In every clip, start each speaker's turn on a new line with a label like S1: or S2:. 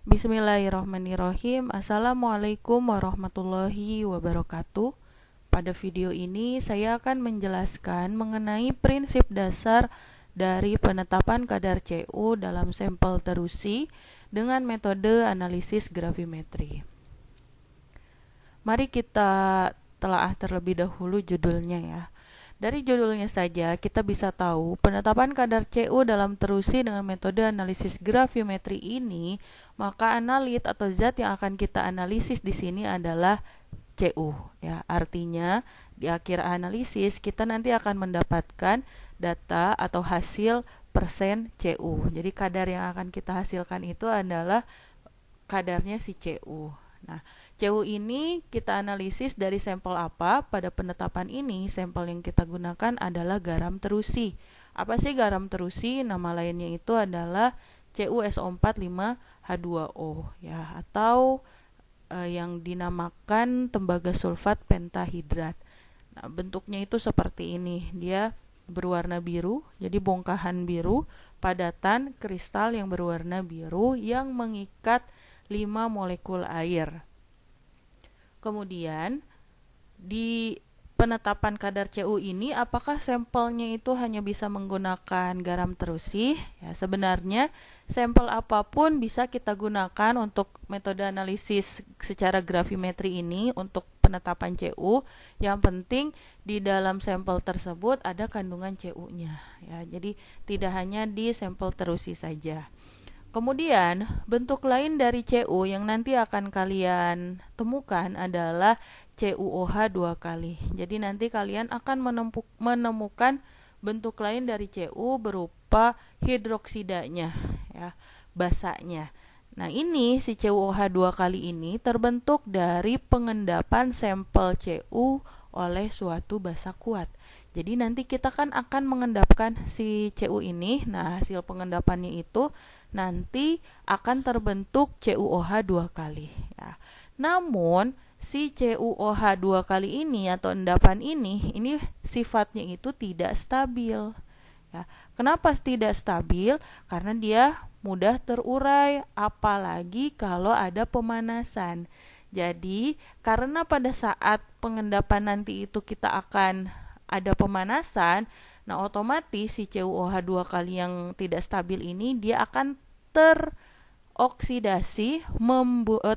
S1: Bismillahirrahmanirrahim. Assalamualaikum warahmatullahi wabarakatuh. Pada video ini saya akan menjelaskan mengenai prinsip dasar dari penetapan kadar CU dalam sampel terusi dengan metode analisis gravimetri. Mari kita telaah terlebih dahulu judulnya ya. Dari judulnya saja kita bisa tahu penetapan kadar CU dalam terusi dengan metode analisis gravimetri ini, maka analit atau zat yang akan kita analisis di sini adalah CU ya. Artinya di akhir analisis kita nanti akan mendapatkan data atau hasil persen CU. Jadi kadar yang akan kita hasilkan itu adalah kadarnya si CU. Nah, CU ini kita analisis dari sampel apa? Pada penetapan ini, sampel yang kita gunakan adalah garam terusi. Apa sih garam terusi? Nama lainnya itu adalah CuSO4 5H2O ya, atau yang dinamakan tembaga sulfat pentahidrat. Nah, bentuknya itu seperti ini. Dia berwarna biru, jadi bongkahan biru, padatan kristal yang berwarna biru yang mengikat 5 molekul air. Kemudian di penetapan kadar CU ini, apakah sampelnya itu hanya bisa menggunakan garam terusi? Ya, sebenarnya sampel apapun bisa kita gunakan untuk metode analisis secara gravimetri ini untuk penetapan CU. Yang penting di dalam sampel tersebut ada kandungan CU-nya. Ya, jadi tidak hanya di sampel terusi saja. Kemudian, bentuk lain dari CU yang nanti akan kalian temukan adalah CuOH 2 kali. Jadi nanti kalian akan menemukan bentuk lain dari CU berupa hidroksidanya, ya, basanya. Nah, ini si CuOH 2 kali ini terbentuk dari pengendapan sampel CU oleh suatu basa kuat. Jadi nanti kita kan akan mengendapkan si CU ini. Nah, hasil pengendapannya itu nanti akan terbentuk CuOH 2 kali ya. Namun si CuOH 2 kali ini atau endapan ini sifatnya itu tidak stabil ya. Kenapa tidak stabil? Karena dia mudah terurai, apalagi kalau ada pemanasan. Jadi karena pada saat pengendapan nanti itu kita akan ada pemanasan, nah otomatis si CuOH 2 kali yang tidak stabil ini dia akan teroksidasi,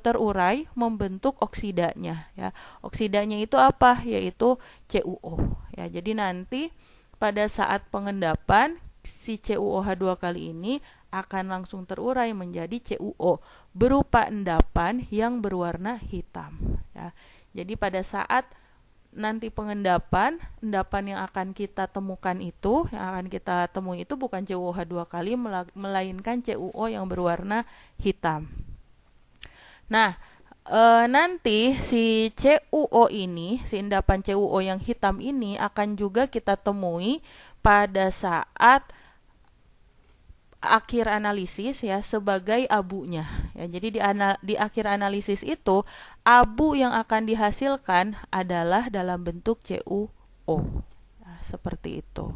S1: terurai, membentuk oksidanya ya. Oksidanya itu apa? Yaitu CuO ya. Jadi nanti pada saat pengendapan si CuOH 2 kali ini akan langsung terurai menjadi CuO berupa endapan yang berwarna hitam ya. Jadi pada saat nanti endapan yang akan kita temukan itu, yang akan kita temui itu bukan CuOH 2 kali, melainkan CuO yang berwarna hitam. Nah, nanti si CuO ini, si endapan CuO yang hitam ini akan juga kita temui pada saat akhir analisis ya sebagai abunya ya. Jadi di akhir analisis itu abu yang akan dihasilkan adalah dalam bentuk CuO. Nah, seperti itu.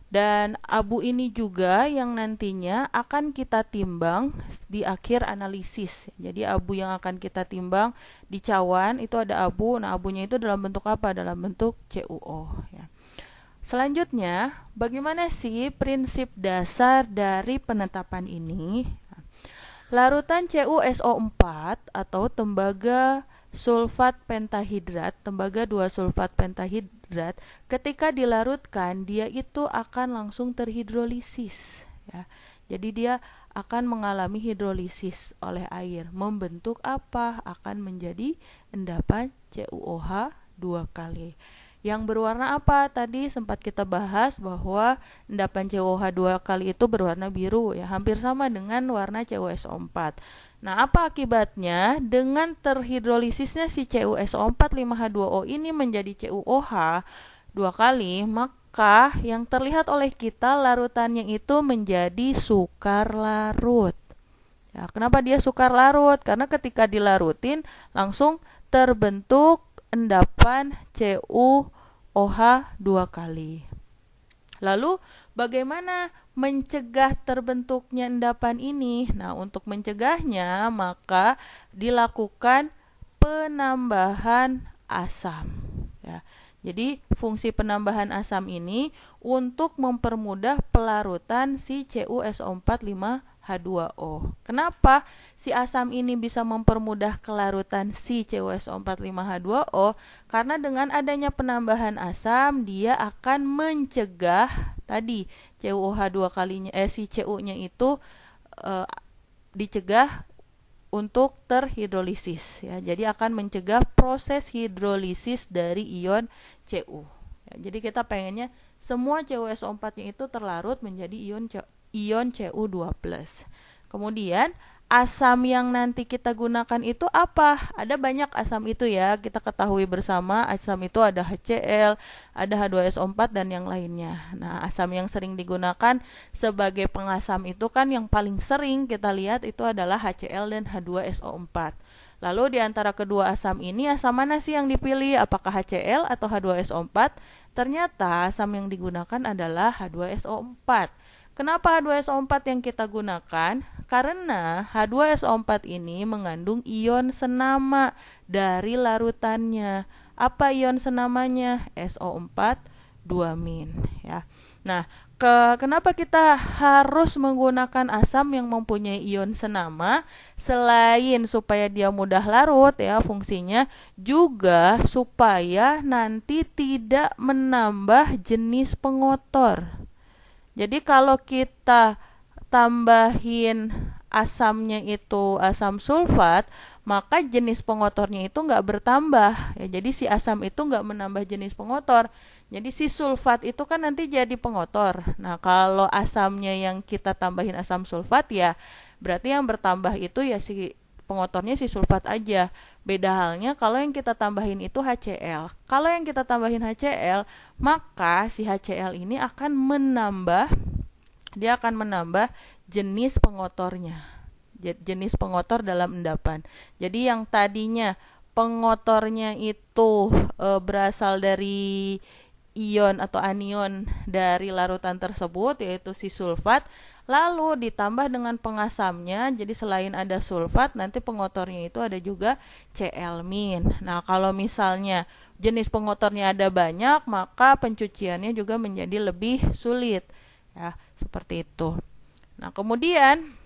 S1: Dan abu ini juga yang nantinya akan kita timbang di akhir analisis. Jadi abu yang akan kita timbang di cawan itu ada abu. Nah, abunya itu dalam bentuk apa? Dalam bentuk CuO ya. Selanjutnya, bagaimana sih prinsip dasar dari penetapan ini? Larutan CuSO4 atau tembaga sulfat pentahidrat, tembaga 2 sulfat pentahidrat, ketika dilarutkan dia itu akan langsung terhidrolisis ya. Jadi dia akan mengalami hidrolisis oleh air, membentuk apa? Akan menjadi endapan CuOH 2 kali. Yang berwarna apa? Tadi sempat kita bahas bahwa endapan CuOH 2 kali itu berwarna biru ya, hampir sama dengan warna CuSO4. Nah, apa akibatnya? Dengan terhidrolisisnya si CuSO4 5H2O ini menjadi CuOH 2 kali, maka yang terlihat oleh kita larutannya itu menjadi sukar larut. Ya, kenapa dia sukar larut? Karena ketika dilarutin langsung terbentuk endapan CuOH 2 kali. Lalu bagaimana mencegah terbentuknya endapan ini? Nah, untuk mencegahnya maka dilakukan penambahan asam. Ya. Jadi fungsi penambahan asam ini untuk mempermudah pelarutan si CuSO4,5H2O. Kenapa si asam ini bisa mempermudah kelarutan si CuSO4,5H2O? Karena dengan adanya penambahan asam dia akan mencegah tadi CuOH2 kalinya si Cu-nya itu dicegah untuk terhidrolisis ya. Jadi akan mencegah proses hidrolisis dari ion Cu. Ya, jadi kita pengennya semua CuSO4-nya itu terlarut menjadi ion Cu2+. Kemudian asam yang nanti kita gunakan itu apa? Ada banyak asam itu ya. Kita ketahui bersama asam itu ada HCl, ada H2SO4 dan yang lainnya. Nah, asam yang sering digunakan sebagai pengasam itu kan yang paling sering kita lihat itu adalah HCl dan H2SO4. Lalu di antara kedua asam ini asam mana sih yang dipilih? Apakah HCl atau H2SO4? Ternyata asam yang digunakan adalah H2SO4. Kenapa H2SO4 yang kita gunakan? Karena H2SO4 ini mengandung ion senama dari larutannya. Apa ion senamanya? SO4 2- ya. Nah, kenapa kita harus menggunakan asam yang mempunyai ion senama? Selain supaya dia mudah larut ya fungsinya, juga supaya nanti tidak menambah jenis pengotor. Jadi kalau kita tambahin asamnya itu asam sulfat, maka jenis pengotornya itu nggak bertambah. Ya, jadi si asam itu nggak menambah jenis pengotor. Jadi si sulfat itu kan nanti jadi pengotor. Nah, kalau asamnya yang kita tambahin asam sulfat ya, berarti yang bertambah itu ya si pengotornya si sulfat aja. Beda halnya kalau yang kita tambahin itu HCl. Kalau yang kita tambahin HCl, maka si HCl ini akan menambah jenis pengotornya. Jenis pengotor dalam endapan. Jadi yang tadinya pengotornya itu berasal dari ion atau anion dari larutan tersebut yaitu si sulfat, lalu ditambah dengan pengasamnya, jadi selain ada sulfat nanti pengotornya itu ada juga Cl-. Nah, kalau misalnya jenis pengotornya ada banyak, maka pencuciannya juga menjadi lebih sulit ya, seperti itu. Nah, kemudian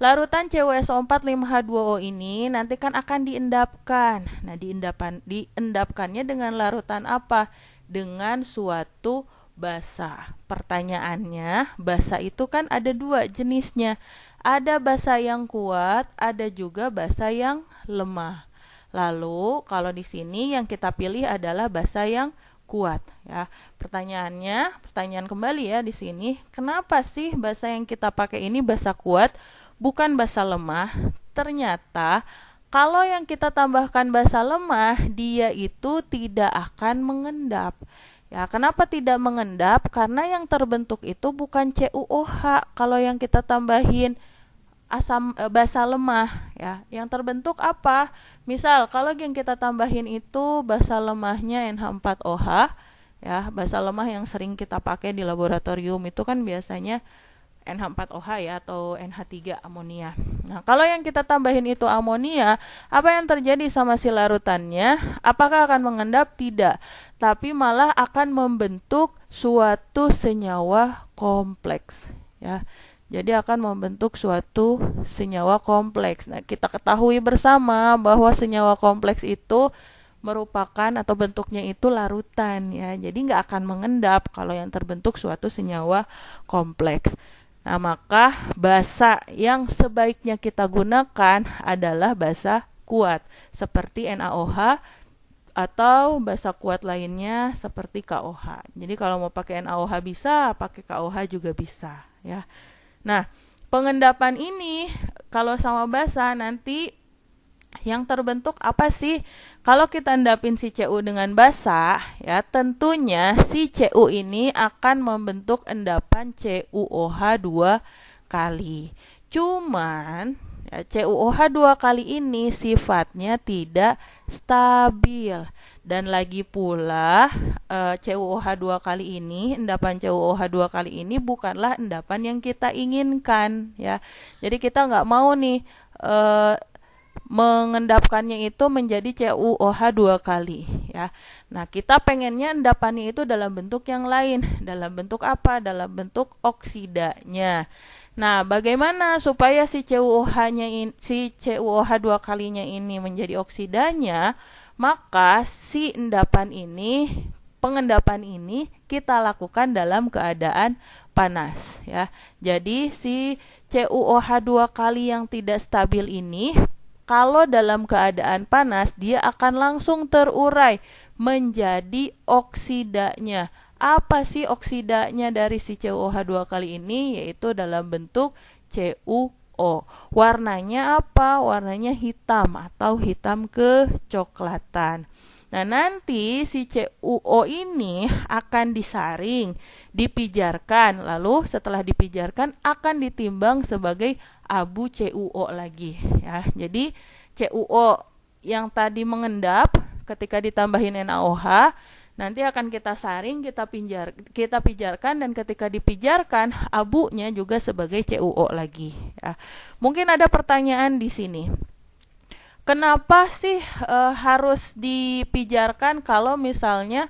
S1: larutan CuSO4,5H2O ini nanti kan akan diendapkan. Nah, diendapkannya dengan larutan apa? Dengan suatu basa. Pertanyaannya, basa itu kan ada dua jenisnya. Ada basa yang kuat, ada juga basa yang lemah. Lalu, kalau di sini yang kita pilih adalah basa yang kuat ya. Pertanyaan kembali ya di sini, kenapa sih basa yang kita pakai ini basa kuat, bukan basa lemah? Ternyata kalau yang kita tambahkan basa lemah, dia itu tidak akan mengendap. Ya, kenapa tidak mengendap? Karena yang terbentuk itu bukan CuOH. Kalau yang kita tambahin asam basa lemah ya, yang terbentuk apa? Misal kalau yang kita tambahin itu basa lemahnya NH4OH ya, basa lemah yang sering kita pakai di laboratorium itu kan biasanya NH4OH ya atau NH3 amonia. Nah, kalau yang kita tambahin itu amonia, apa yang terjadi sama si larutannya? Apakah akan mengendap? Tidak, tapi malah akan membentuk suatu senyawa kompleks ya. Jadi akan membentuk suatu senyawa kompleks. Nah, kita ketahui bersama bahwa senyawa kompleks itu merupakan atau bentuknya itu larutan ya. Jadi nggak akan mengendap kalau yang terbentuk suatu senyawa kompleks. Nah, maka basa yang sebaiknya kita gunakan adalah basa kuat seperti NaOH atau basa kuat lainnya seperti KOH. Jadi kalau mau pakai NaOH bisa, pakai KOH juga bisa ya. Nah, pengendapan ini kalau sama basa nanti yang terbentuk apa sih? Kalau kita endapin si Cu dengan basa, ya tentunya si Cu ini akan membentuk endapan CuOH 2 kali. Cuman Ya, CuOH 2 kali ini sifatnya tidak stabil. Dan lagi pula CuOH 2 kali ini, endapan CuOH 2 kali ini bukanlah endapan yang kita inginkan ya. Jadi kita nggak mau nih mengendapkannya itu menjadi CuOH 2 kali ya. Nah, kita pengennya endapannya itu dalam bentuk yang lain. Dalam bentuk apa? Dalam bentuk oksidanya. Nah, bagaimana supaya si CuOH 2 kalinya ini menjadi oksidanya? Maka si pengendapan ini kita lakukan dalam keadaan panas ya. Jadi si CuOH 2 kali yang tidak stabil ini kalau dalam keadaan panas dia akan langsung terurai menjadi oksidanya. Apa sih oksidanya dari si CuOH 2 kali ini? Yaitu dalam bentuk CuO. Warnanya apa? Warnanya hitam atau hitam kecoklatan. Nah, nanti si CuO ini akan disaring, dipijarkan, lalu setelah dipijarkan akan ditimbang sebagai abu CuO lagi ya. Jadi CuO yang tadi mengendap ketika ditambahin NaOH nanti akan kita saring, kita pijarkan, dan ketika dipijarkan abunya juga sebagai CuO lagi ya. Mungkin ada pertanyaan di sini. Kenapa sih harus dipijarkan kalau misalnya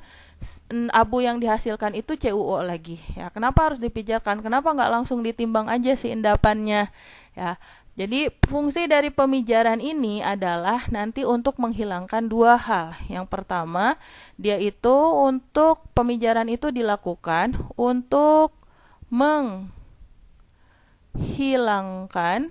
S1: abu yang dihasilkan itu CuO lagi ya? Kenapa harus dipijarkan? Kenapa nggak langsung ditimbang aja si endapannya ya? Jadi fungsi dari pemijaran ini adalah nanti untuk menghilangkan dua hal. Yang pertama, dia itu untuk pemijaran itu dilakukan untuk menghilangkan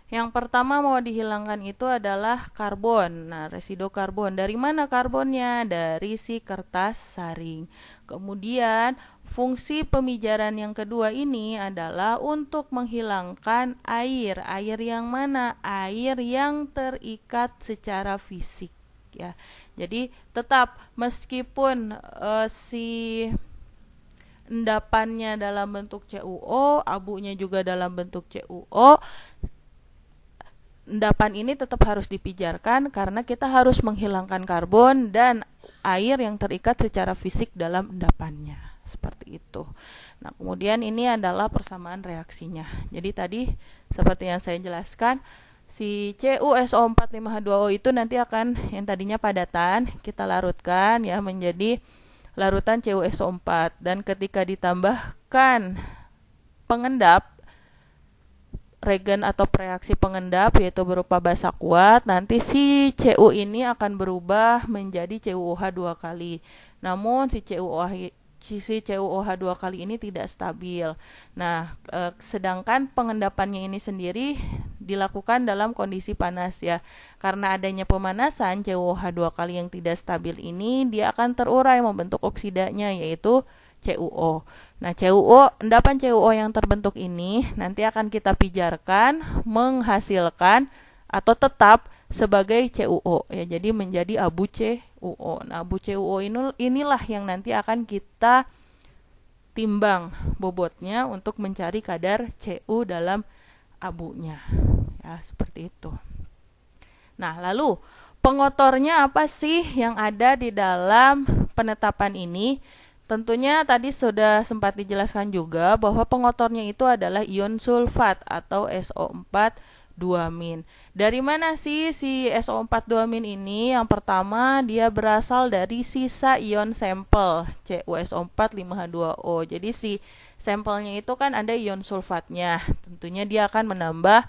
S1: yang pertama mau dihilangkan itu adalah karbon. Nah, residu karbon. Dari mana karbonnya? Dari si kertas saring. Kemudian, fungsi pemijaran yang kedua ini adalah untuk menghilangkan air. Air yang mana? Air yang terikat secara fisik ya. Jadi, tetap meskipun si endapannya dalam bentuk CuO, abunya juga dalam bentuk CuO, endapan ini tetap harus dipijarkan karena kita harus menghilangkan karbon dan air yang terikat secara fisik dalam endapannya. Seperti itu. Nah, kemudian ini adalah persamaan reaksinya. Jadi tadi seperti yang saya jelaskan, si CuSO452O itu nanti akan yang tadinya padatan kita larutkan ya menjadi larutan CuSO4, dan ketika ditambahkan pengendap regen atau reaksi pengendap yaitu berupa basa kuat, nanti si Cu ini akan berubah menjadi CuOH 2 kali. Namun si CuOH 2 kali ini tidak stabil. Nah, sedangkan pengendapannya ini sendiri dilakukan dalam kondisi panas ya. Karena adanya pemanasan, CuOH 2 kali yang tidak stabil ini dia akan terurai membentuk oksidanya yaitu CuO. Nah, endapan CuO yang terbentuk ini nanti akan kita pijarkan menghasilkan atau tetap sebagai CuO ya. Jadi menjadi abu CuO. Nah, abu CuO inilah yang nanti akan kita timbang bobotnya untuk mencari kadar Cu dalam abunya. Ya, seperti itu. Nah, lalu pengotornya apa sih yang ada di dalam penetapan ini? Tentunya tadi sudah sempat dijelaskan juga bahwa pengotornya itu adalah ion sulfat atau SO4-2-. Dari mana sih si SO4-2- ini? Yang pertama, dia berasal dari sisa ion sampel CuSO4-5H2O. Jadi si sampelnya itu kan ada ion sulfatnya. Tentunya dia akan menambah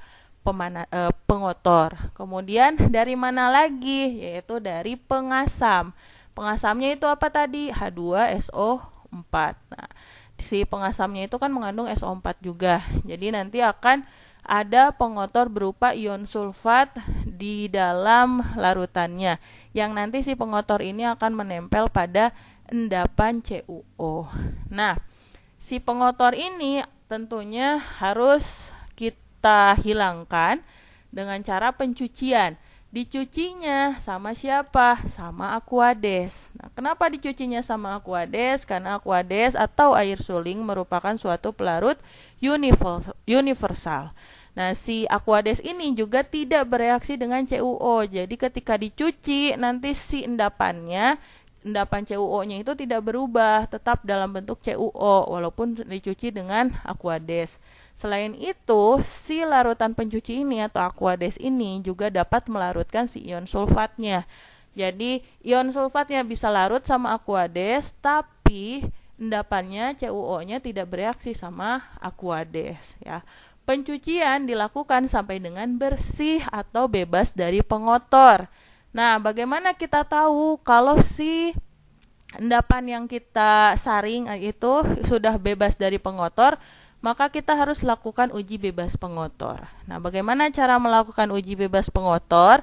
S1: pengotor. Kemudian dari mana lagi? Yaitu dari pengasam. Pengasamnya itu apa tadi? H2SO4. Nah, si pengasamnya itu kan mengandung SO4 juga. Jadi nanti akan ada pengotor berupa ion sulfat di dalam larutannya. Yang nanti si pengotor ini akan menempel pada endapan CuO. Nah, si pengotor ini tentunya harus kita hilangkan dengan cara pencucian. Dicucinya sama siapa? Sama Aquades. Nah, kenapa dicucinya sama Aquades? Karena Aquades atau air suling merupakan suatu pelarut universal. Nah, si Aquades ini juga tidak bereaksi dengan CuO. Jadi ketika dicuci, nanti si endapan CuO-nya itu tidak berubah, tetap dalam bentuk CuO walaupun dicuci dengan Aquades. Selain itu, si larutan pencuci ini atau Aquades ini juga dapat melarutkan si ion sulfatnya. Jadi, ion sulfatnya bisa larut sama Aquades, tapi endapannya CuO-nya tidak bereaksi sama Aquades ya. Pencucian dilakukan sampai dengan bersih atau bebas dari pengotor. Nah, bagaimana kita tahu kalau si endapan yang kita saring itu sudah bebas dari pengotor? Maka kita harus lakukan uji bebas pengotor. Nah, bagaimana cara melakukan uji bebas pengotor?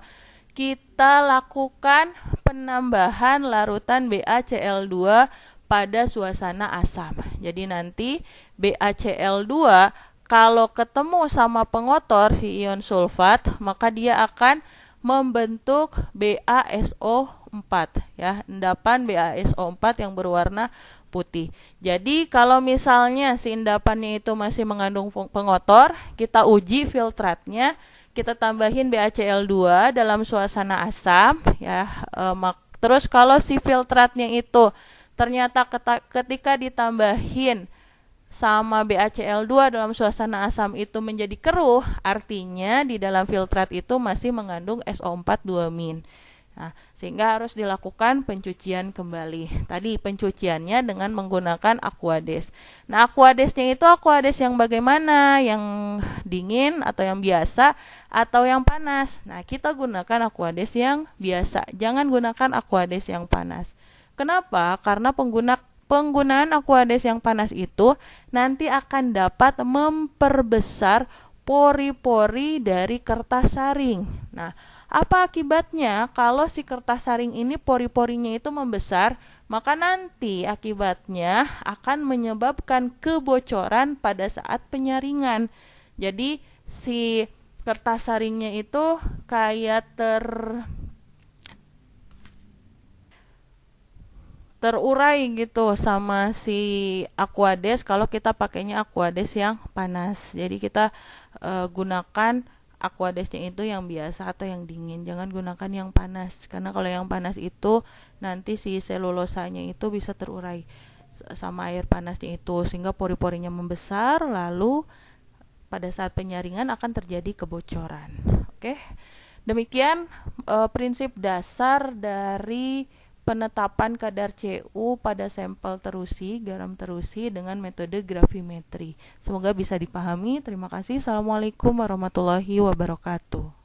S1: Kita lakukan penambahan larutan BaCl2 pada suasana asam. Jadi nanti BaCl2 kalau ketemu sama pengotor si ion sulfat, maka dia akan membentuk BaSO4 ya, endapan BaSO4 yang berwarna putih. Jadi kalau misalnya si endapannya itu masih mengandung pengotor, kita uji filtratnya, kita tambahin BaCl2 dalam suasana asam ya. Terus kalau si filtratnya itu ternyata ketika ditambahin sama BaCl2 dalam suasana asam itu menjadi keruh, artinya di dalam filtrat itu masih mengandung SO4 2-min. Nah, sehingga harus dilakukan pencucian kembali. Tadi pencuciannya dengan menggunakan Aquades. Nah, Aquadesnya itu Aquades yang bagaimana? Yang dingin atau yang biasa atau yang panas? Nah, kita gunakan Aquades yang biasa. Jangan gunakan Aquades yang panas. Kenapa? Karena penggunaan Aquades yang panas itu nanti akan dapat memperbesar pori-pori dari kertas saring. Nah, apa akibatnya kalau si kertas saring ini pori-porinya itu membesar? Maka nanti akibatnya akan menyebabkan kebocoran pada saat penyaringan. Jadi si kertas saringnya itu kayak terurai gitu sama si Aquades kalau kita pakainya Aquades yang panas. Jadi kita gunakan Aquadesnya itu yang biasa atau yang dingin. Jangan gunakan yang panas karena kalau yang panas itu nanti si selulosanya itu bisa terurai sama air panasnya itu sehingga pori-porinya membesar, lalu pada saat penyaringan akan terjadi kebocoran. Oke. Demikian prinsip dasar dari penetapan kadar Cu pada sampel terusi, garam terusi dengan metode gravimetri. Semoga bisa dipahami. Terima kasih. Assalamualaikum warahmatullahi wabarakatuh.